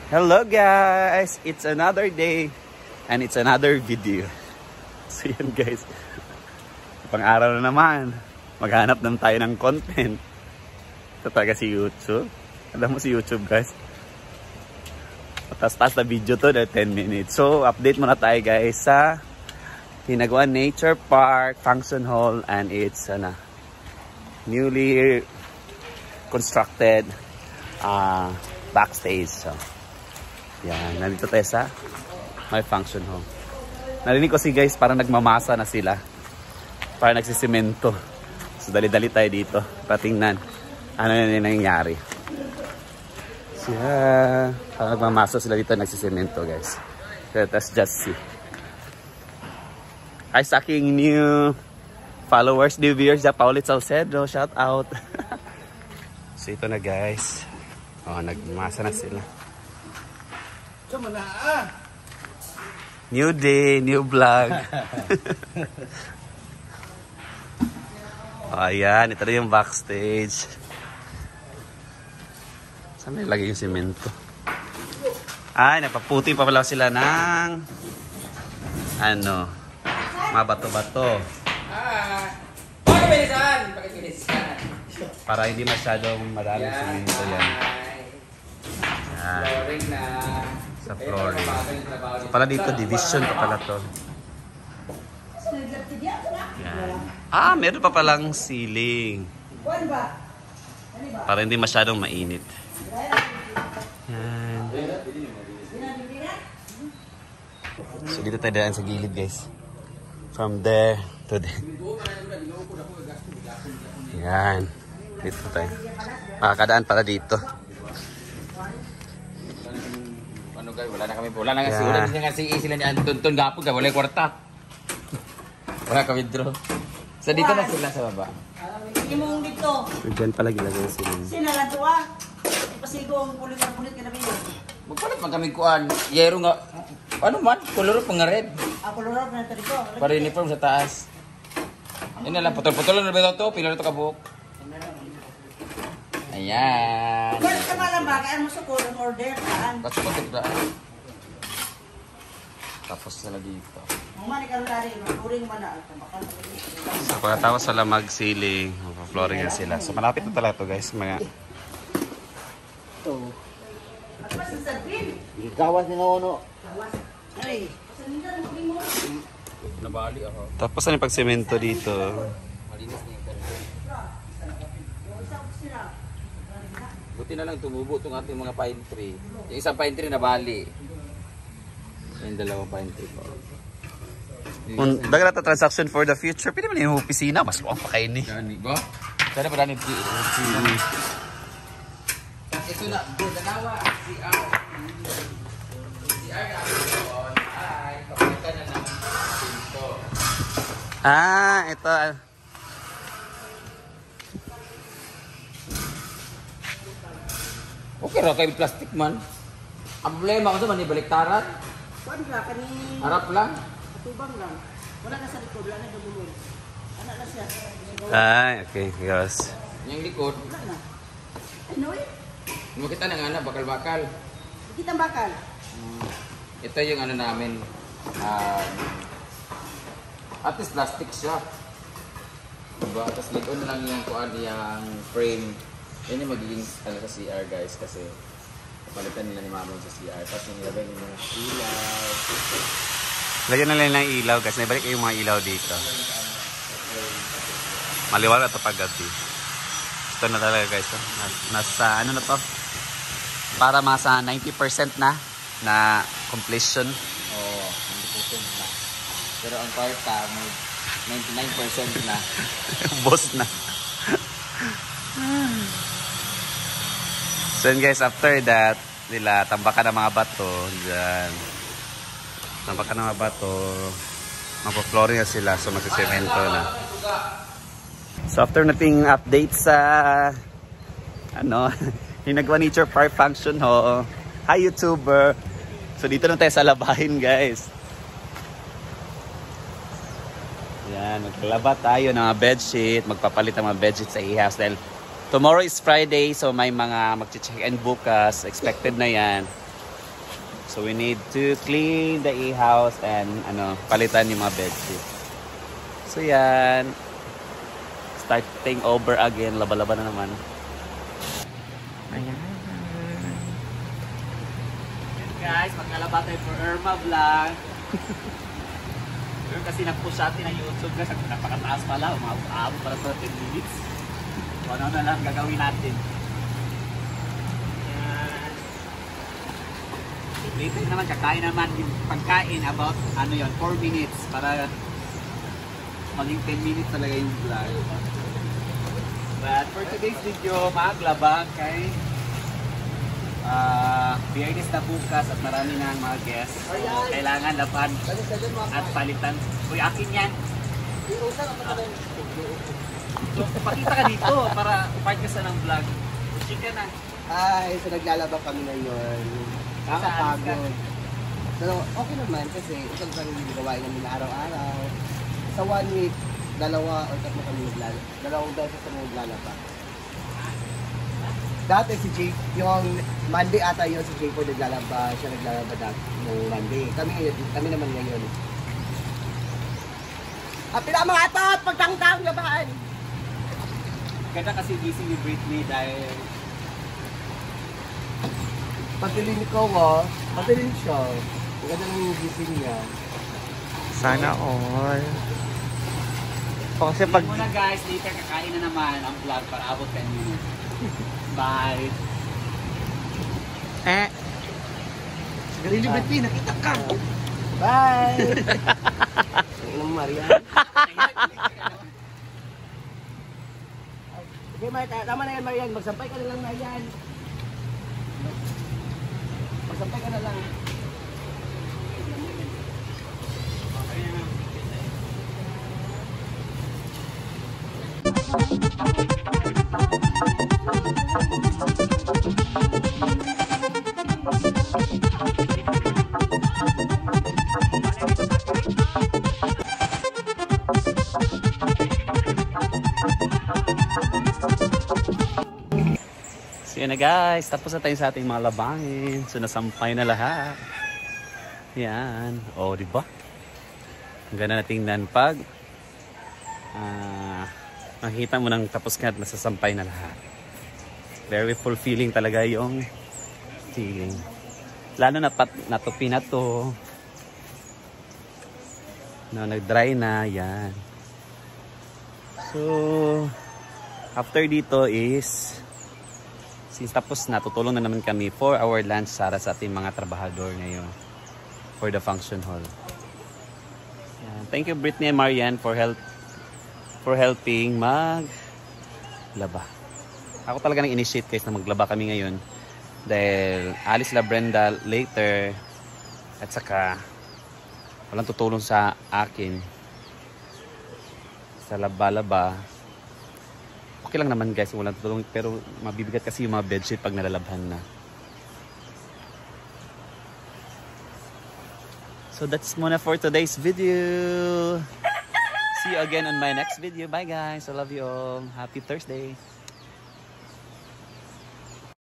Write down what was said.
Hello guys! It's another day and it's another video. So yan guys, pang-araw na naman. Maghanap naman tayo ng content. Ito talaga si YouTube. Alam mo si YouTube guys. Taas-taas na video to na 10 minutes. So update muna tayo guys sa Hinaguan Nature Park Function Hall, and it's newly constructed backstage. So yan, nandito tayo sa may function hall. Narinig ko guys, parang nagmamasa na sila. Parang nagsisimento. So dali-dali tayo dito. Patingnan ano na nangyayari. So yeah, parang nagmamasa sila dito, nagsisimento guys. So let's just see. Hi sa aking new followers, new viewers, Paulit Saucedo, shout out. So ito na guys. Oh, nagmasa na sila. New day, new vlog. Oh, ayan, ito na yung backstage. Saan nilagay yung simento? Ay, napaputi pa pala sila ng mga bato-bato. Para hindi masyadong maraming simento yan. Flooring na. Sa flooring. So pala dito, division pa pala to. Yan. Meron pa palang ceiling. Para hindi masyadong mainit. Yan. So dito tayo daan sa gilid guys. From there to there. Yan. Dito tayo. Makakadaan para dito. Wala na kasi ulan sila ni Anton gapon ka wala kwarta. Wala ka withdraw. So dito na sila sa baba. Imong dito. So dyan pala gilagay sila. Sinala to Pasigo ang pulit ka na biyo. Magpalit man kami kuan. Yero nga. Ano man? Kolor pang red. Kolor na ito dito. Para uniform sa taas. Yan na lang. Putol-putol na ba ito? Pila na ito kabuok. Ayan. Pwede ka ba lang bagay? Ano mo sa kulong order? Saan? Ba't ko ito tapos sila dito. Mamani ka rin magpuring man na. So pagkatapos sila mag-ceiling, mag-flooring na sila. So malapit na talaga ito guys. Mga... Ito. At pa sa sabin? Gawas ni Nono. Ay. Nabali ako. Tapos ano yung pagsemento dito? Malinis niya yung buti na lang tumubo itong ating mga pine tree. Yung isang pine tree nabali. Yung dalawang pine tree po. Dagan na transaction for the future. Pwede mo na yung opisina. Mas luwang pa kayo ni. Gani ba? Sana pa rin ito na. Dalawa. CR. CR na doon. Ay, kapalitan na ng pinto. Ito. Okay ra kay plastic man. Ang problema ko sa man ibaliktaran. Kuan ka kani Harap lang. atubang lang. Wala na sa likod, wala na dugulol. Ana na siya. Okay. Yes. Yung likod. Wala na. Ay noy. Makita na nga na bakal-bakal. Kita bakal. Ito yung ano namin. At least plastic siya. Diba? Tapos likod na lang yung kuan yung frame. Yan yung magiging sa CR guys kasi palitan nila ni Mama sa CR. Tapos yung nilagay nila ng ilaw. Lagyan na lang ng ilaw guys. Naibalik yung mga ilaw dito. Maliwanag ito pag gabi. Ito na talaga guys. Nasa ano na to? Para masa 90% na completion. Oo, 90% na. Pero ang kwarta, 99% na. Boss na. So guys, after that, nila tambakan ng mga bato. Diyan. Tambakan ng mga bato. Magpa-flooring na sila. So magsisemento na. So after nating update sa Hinaguan Nature Park Function Hall. Hi YouTuber! So dito na tayo sa labahin guys. Yan, maglalaba tayo ng mga bedsheet. Magpapalit ng mga bedsheet sa e-house dahil tomorrow is Friday, so may mga mag-check-in bukas. Expected na yan. So we need to clean the house and palitan yung mga bedsheet. So yan. Starting over again. Laba-laba na naman. Ayan. Guys, maglalaba tayo for Irma Vlog. Kasi nag-push natin ang YouTube guys. Napakataas pala. Umabot para sa 10 minutes. So ano na lang gagawin natin. Later naman, kakain naman yung pagkain about 4 minutes para maging 10 minutes talaga yung vlog. But for today's video, maglaba kay Biyernes na bukas at marami na ang mga guests. So, kailangan laban at palitan. Uy, akin yan. So, pakita ka dito para part ka sa ng vlog. Chika na. Ay, so naglalaba kami ngayon. Nakakapagod. Pero okay naman kasi ito lang yung gawain namin araw-araw. Sa 1 week, 2 o 3 kami naglalaba. 2 beses kami naglalaba. Dati si Jake, yung Monday ata yun, si Jake po naglalaba. Siya naglalaba dati yung Monday. Kami naman ngayon. Pila mga atot! Pagtangtang labaan! Ganda kasi gising ni Britney dahil Patilinig ko nga, patilinig siya. Ang ganda ng gising niya. Sana all. Kasi pag... muna guys, later kakain na naman ang vlog para abot 10 minutes. Bye! Garili Britney, nakita ka! Bye! Ang inang Maria. Okay, tama na yan Marian. Magsampay ka na lang Marian. Magsampay ka na lang. So yun na guys, tapos na tayo sa ating mga labangin. So nasampay na lahat. Yan. O, diba? Ang ganda na tingnan pag makikita mo nang tapos ka at nasasampay na lahat. Very fulfilling talaga yung feeling. Lalo na natupi na to. Nag-dry na. Yan. So, after dito is since tapos na, tutulong na naman kami for our lunch para sa ating mga trabahador ngayon for the function hall. Yan. Thank you Britney and Marian for helping maglaba. Ako talaga nang initiate guys na maglaba kami ngayon dahil alis la Brenda later at saka walang tutulong sa akin sa laba-laba. Okay lang naman guys, walang tutulong pero mabibigat kasi yung mga bedsheet pag nalalabhan na. So that's muna for today's video. See you again on my next video. Bye guys. I love you all. Happy Thursday.